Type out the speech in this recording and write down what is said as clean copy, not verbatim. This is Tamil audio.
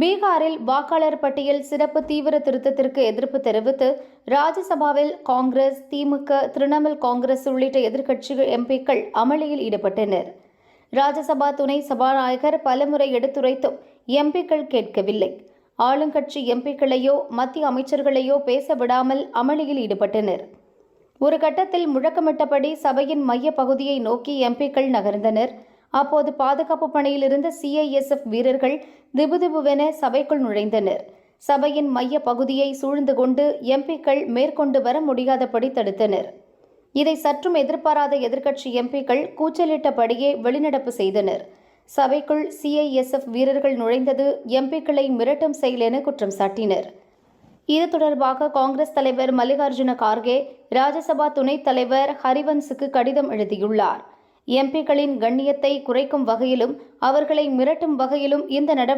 பீகாரில் வாக்காளர் பட்டியல் சிறப்பு தீவிர திருத்தத்திற்கு எதிர்ப்பு தெரிவித்து ராஜ்யசபாவில் காங்கிரஸ், திமுக, திரிணாமுல் காங்கிரஸ் உள்ளிட்ட எதிர்க்கட்சி எம்பிக்கள் அமளியில் ஈடுபட்டனர். ராஜ்யசபா துணை சபாநாயகர் பலமுறை எடுத்துரைத்தும் எம்பிக்கள் கேட்கவில்லை. ஆளுங்கட்சி எம்பிக்களையோ மத்திய அமைச்சர்களையோ பேச விடாமல் அமளியில் ஈடுபட்டனர். ஒரு கட்டத்தில் முழக்கமிட்டபடி சபையின் மைய பகுதியை நோக்கி எம்பிக்கள் நகர்ந்தனர். அப்போது பாதுகாப்பு பணியில் இருந்த CISF வீரர்கள் திபுதிபுவென சபைக்குள் நுழைந்தனர். சபையின் மைய பகுதியை சூழ்ந்து கொண்டு எம்பிக்கள் மேற்கொண்டு வர முடியாதபடி தடுத்தனர். இதை சற்றும் எதிர்பாராத எதிர்க்கட்சி எம்பிக்கள் கூச்சலிட்டபடியே வெளிநடப்பு செய்தனர். சபைக்குள் CISF வீரர்கள் நுழைந்தது எம்பிக்களை மிரட்டும் செயல் என குற்றம் சாட்டினர். இது தொடர்பாக காங்கிரஸ் தலைவர் மல்லிகார்ஜுன கார்கே ராஜ்யசபா துணைத் தலைவர் ஹரிவன்ஸுக்கு கடிதம் எழுதியுள்ளார். எம்பிக்களின் கண்ணியத்தை குறைக்கும் வகையிலும் அவர்களை மிரட்டும் வகையிலும் இந்த நடவடிக்கை